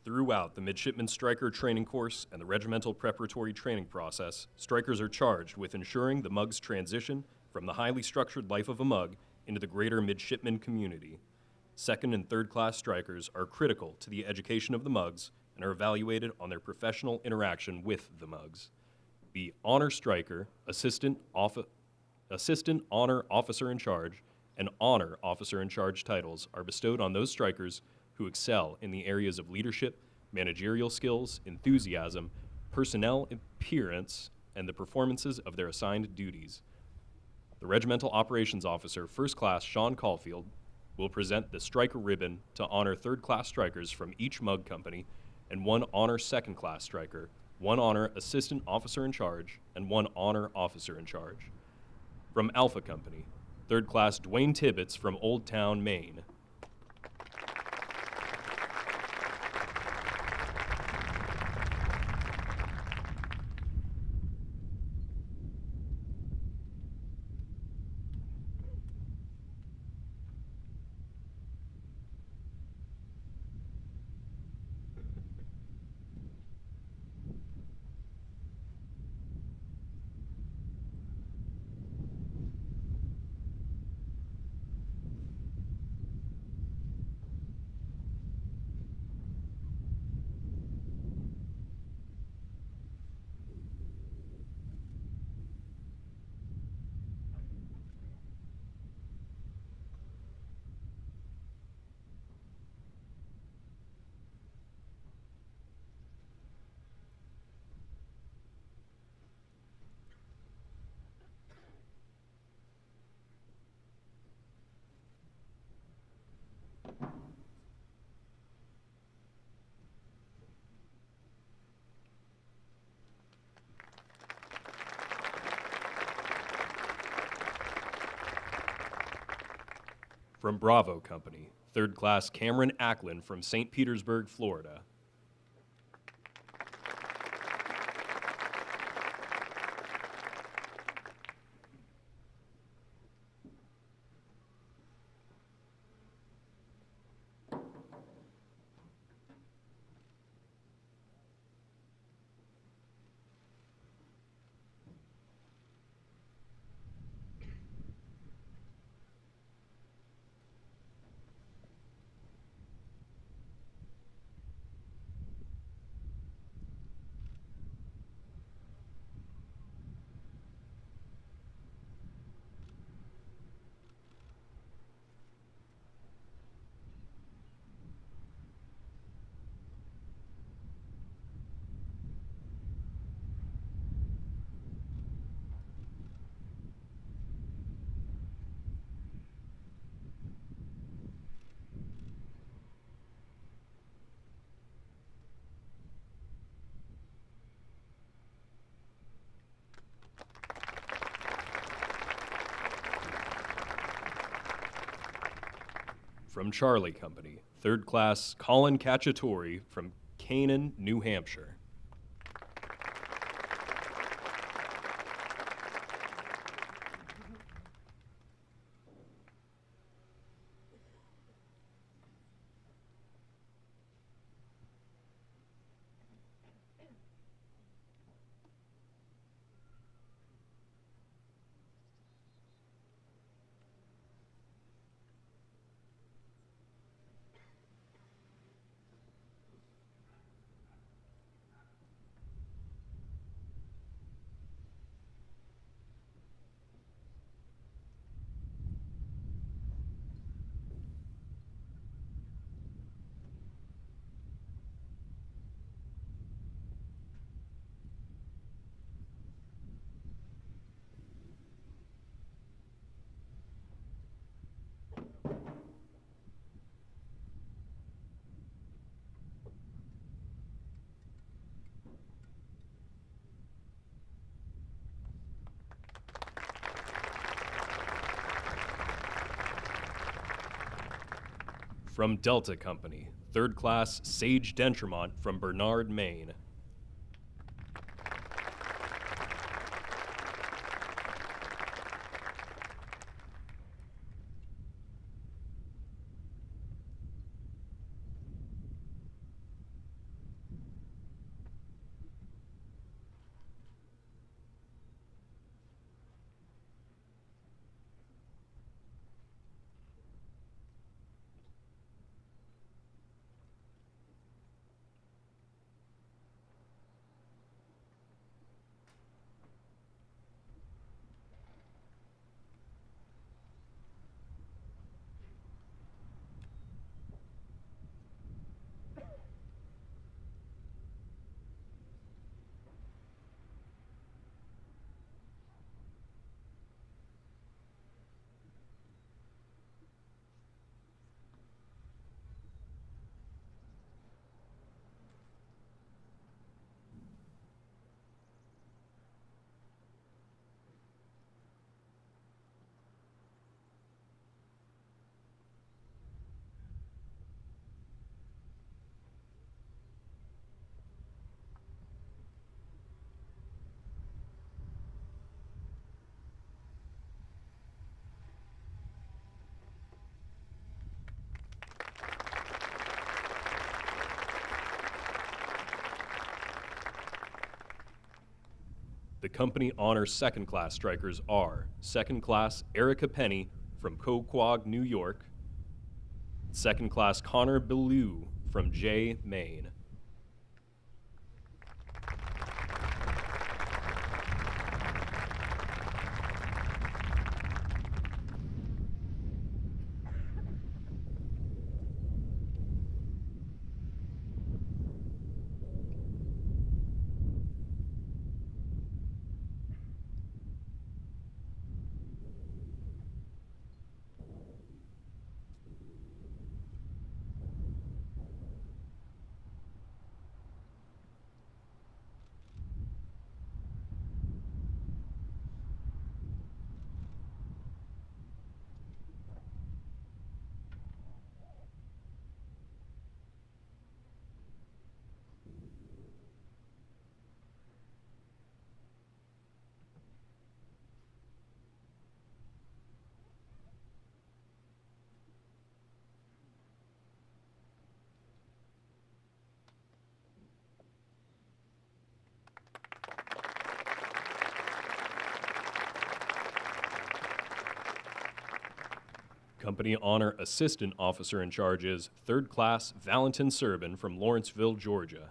Throughout the Midshipman Striker training course and the regimental preparatory training process, strikers are charged with ensuring the mug's transition from the highly structured life of a mug into the greater midshipman community. 2nd and 3rd class strikers are critical to the education of the mugs and are evaluated on their professional interaction with the mugs. The Honor Striker, Assistant Honor Officer in Charge, and Honor Officer in Charge titles are bestowed on those strikers who excel in the areas of leadership, managerial skills, enthusiasm, personnel appearance, and the performances of their assigned duties. The Regimental Operations Officer, First Class Sean Caulfield, will present the Striker Ribbon to honor 3rd class strikers from each mug company and 1 Honor 2nd class striker, 1 Honor Assistant Officer in Charge, and 1 Honor Officer in Charge. From Alpha Company, 3rd class Dwayne Tibbetts from Old Town, Maine. From Bravo Company, 3rd class Cameron Acklin from St. Petersburg, Florida. from Charlie Company, 3rd Class Colin Cacciatore from Canaan, New Hampshire. From Delta Company, 3rd Class Sage Dentremont from Bernard, Maine. The company honor 2nd Class strikers are 2nd Class Erica Penny from Coquag, New York, 2nd Class Connor Belew from Jay, Maine. Company honor assistant officer in charge is 3rd Class Valentin Serban from Lawrenceville, Georgia.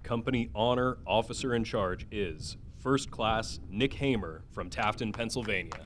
company honor officer in charge is First Class Nick Hamer from Tafton, Pennsylvania.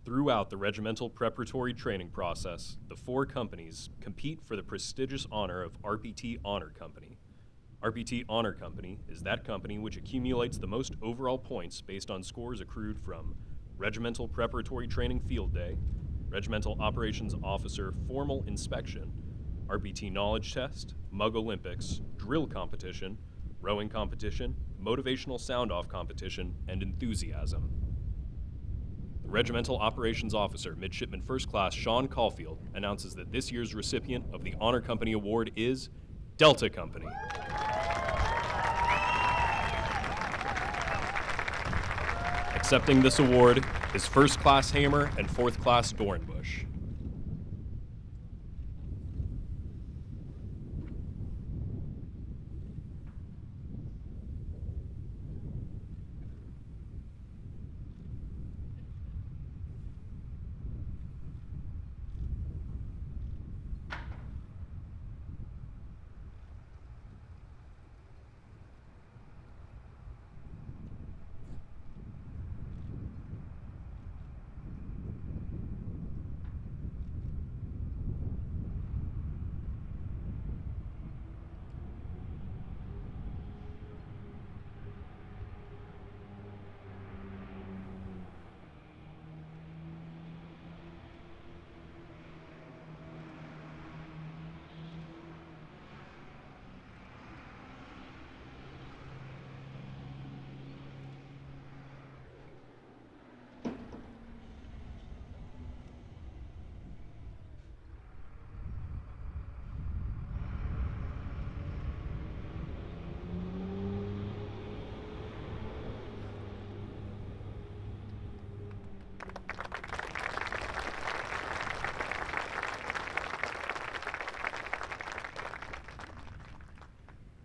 Throughout the regimental preparatory training process, the 4 companies compete for the prestigious honor of RPT Honor Company. RPT Honor Company is that company which accumulates the most overall points based on scores accrued from Regimental Preparatory Training Field Day, Regimental Operations Officer Formal Inspection, RPT Knowledge Test, Mug Olympics, Drill Competition, Rowing Competition, Motivational Sound-Off Competition, and Enthusiasm. Regimental Operations Officer, Midshipman First Class Sean Caulfield, announces that this year's recipient of the Honor Company Award is Delta Company. Accepting this award is First Class Hamer and Fourth Class Dornbush.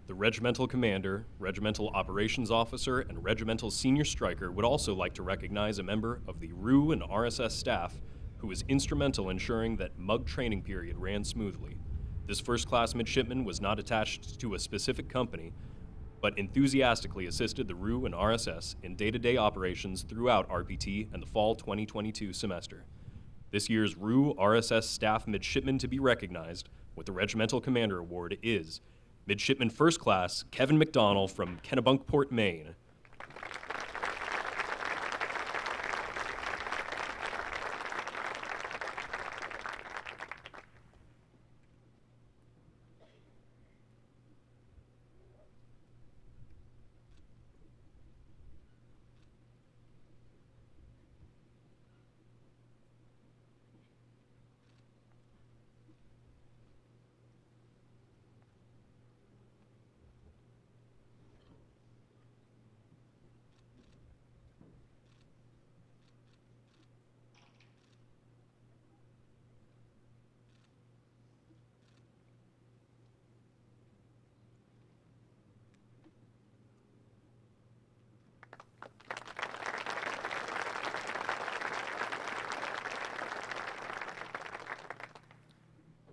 The Regimental Commander, Regimental Operations Officer, and Regimental Senior Striker would also like to recognize a member of the RU and RSS staff who was instrumental in ensuring that MUG training period ran smoothly. This first-class midshipman was not attached to a specific company, but enthusiastically assisted the RU and RSS in day-to-day operations throughout RPT and the fall 2022 semester. This year's RU RSS staff midshipman to be recognized with the Regimental Commander Award is Midshipman First Class Kevin McDonnell from Kennebunkport, Maine.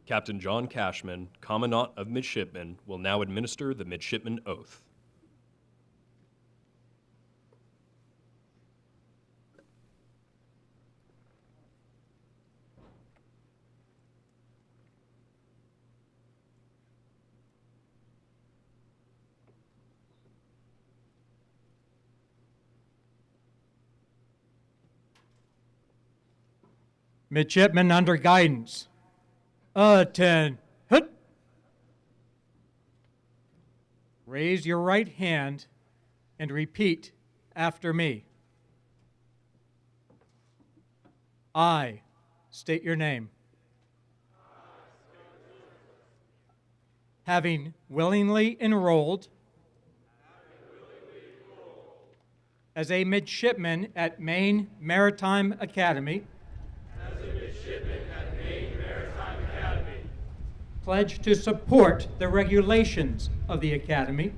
Captain John Cashman, Commandant of Midshipmen, will now administer the Midshipman Oath. Midshipmen under guidance. Attend. Hut. Raise your right hand and repeat after me. I state your name. Having willingly enrolled as a midshipman at Maine Maritime Academy, pledge to support the regulations of the Academy,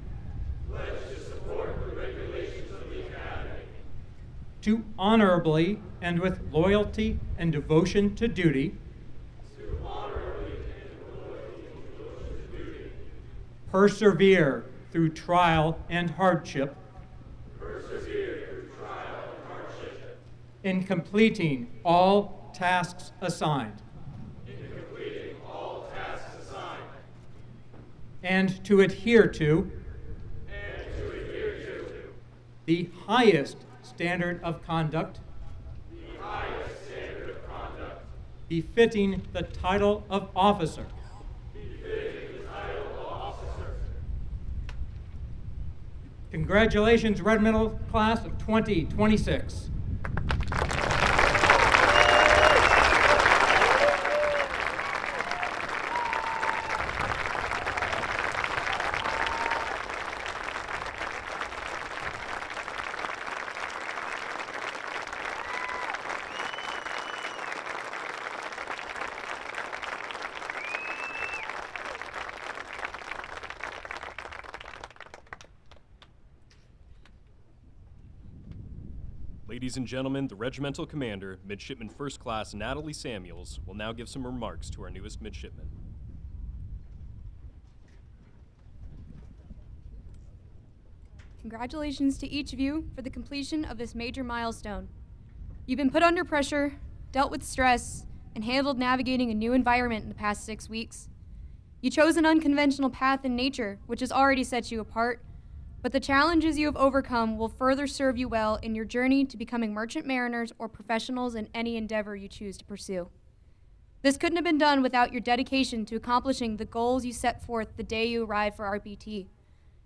to honorably and with loyalty and devotion to duty, persevere through trial and hardship, in completing all tasks assigned, and to adhere to the highest standard of conduct befitting the title of officer. Congratulations, Regimental Class of 2026. Ladies and gentlemen, the Regimental Commander, Midshipman First Class Natalie Samuels, will now give some remarks to our newest midshipman. Congratulations to each of you for the completion of this major milestone. You've been put under pressure, dealt with stress, and handled navigating a new environment in the past 6 weeks. You chose an unconventional path in nature, which has already set you apart, but the challenges you have overcome will further serve you well in your journey to becoming merchant mariners or professionals in any endeavor you choose to pursue. This couldn't have been done without your dedication to accomplishing the goals you set forth the day you arrived for RPT.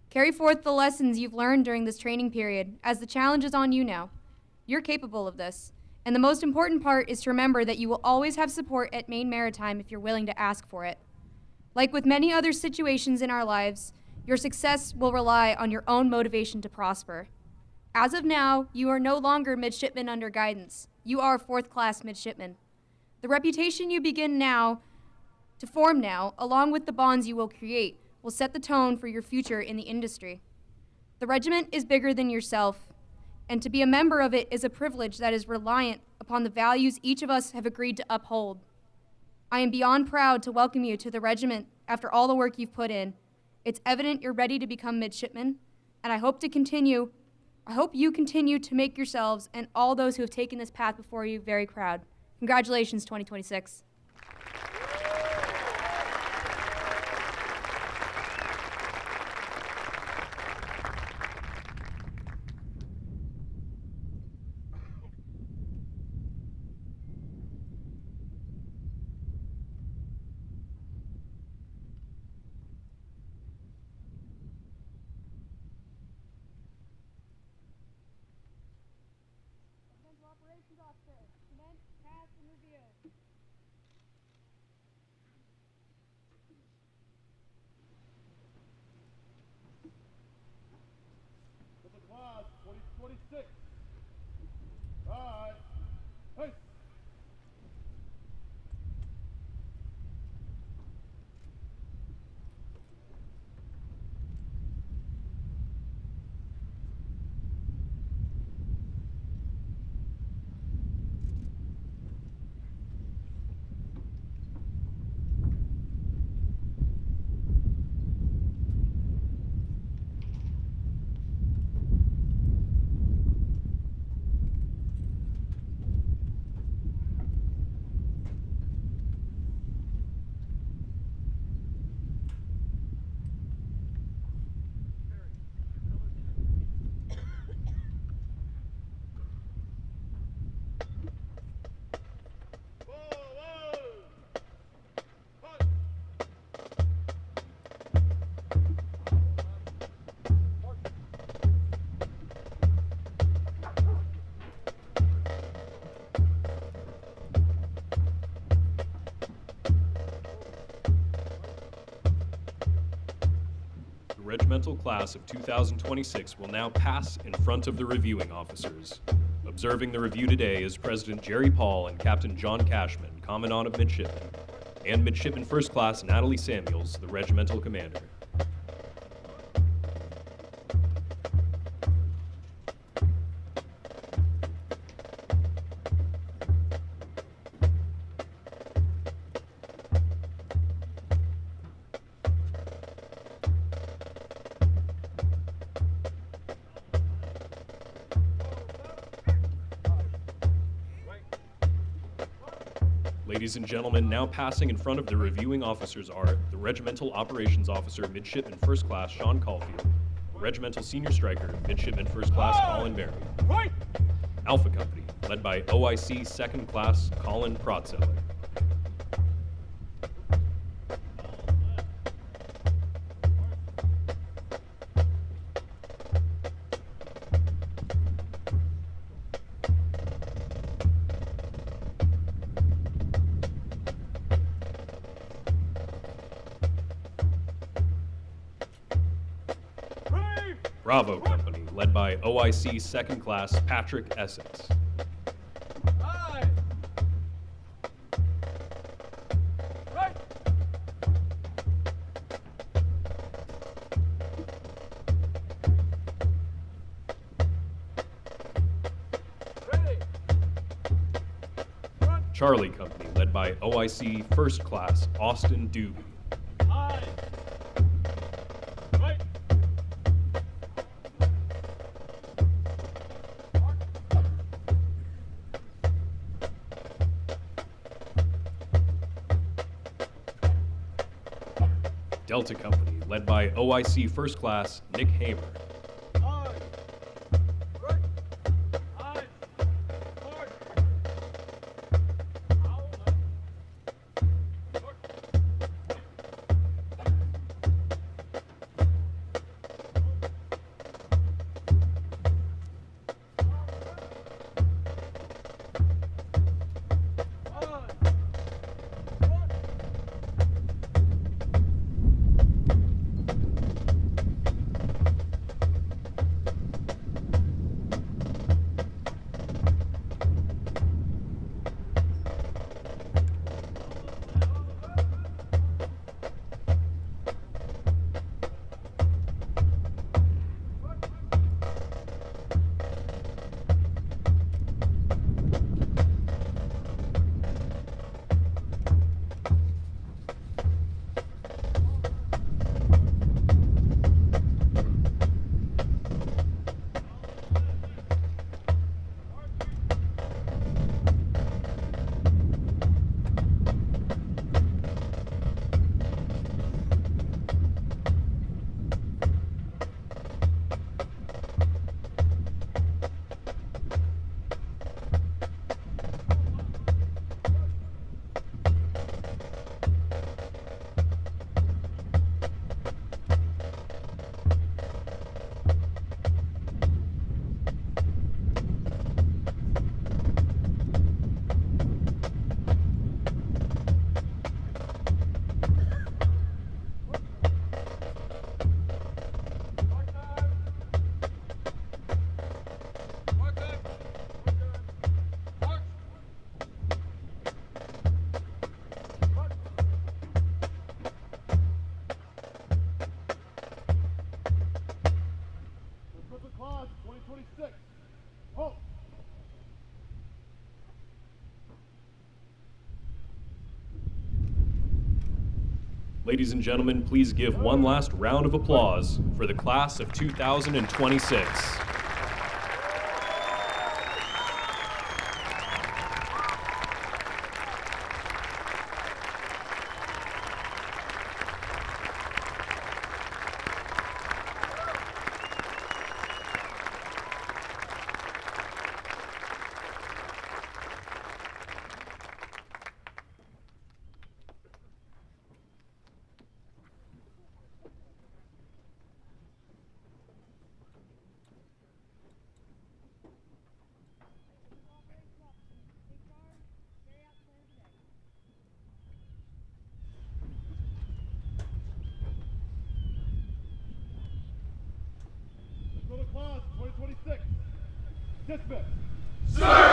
Carry forth the lessons you've learned during this training period, as the challenge is on you now. You're capable of this, and the most important part is to remember that you will always have support at Maine Maritime if you're willing to ask for it. Like with many other situations in our lives, your success will rely on your own motivation to prosper. As of now, you are no longer midshipmen under guidance. You are fourth-class midshipmen. The reputation you begin now to form now, along with the bonds you will create, will set the tone for your future in the industry. The regiment is bigger than yourself, and to be a member of it is a privilege that is reliant upon the values each of us have agreed to uphold. I am beyond proud to welcome you to the regiment after all the work you've put in. It's evident you're ready to become midshipmen, and I hope you continue to make yourselves and all those who have taken this path before you very proud. Congratulations, 2026. Operations Officer, commence, task, and review. regimental class of 2026 will now pass in front of the reviewing officers. Observing the review today is President Jerry Paul and Captain John Cashman, Commandant of Midshipmen, and Midshipman First Class Natalie Samuels, the regimental commander. Ladies and gentlemen, now passing in front of the reviewing officers are the Regimental Operations Officer, Midshipman First Class Sean Caulfield, Regimental Senior Striker, Midshipman First Class Colin Berry, Alpha Company, led by OIC Second Class Colin Protzeller, Bravo Company, led by OIC Second Class Patrick Essex. Charlie Company, led by OIC First Class Austin Doobie. Delta Company, led by OIC First Class Nick Hamer. Class 2026. Halt. Ladies and gentlemen, please give one last round of applause for the class of 2026. Dismiss. Sir!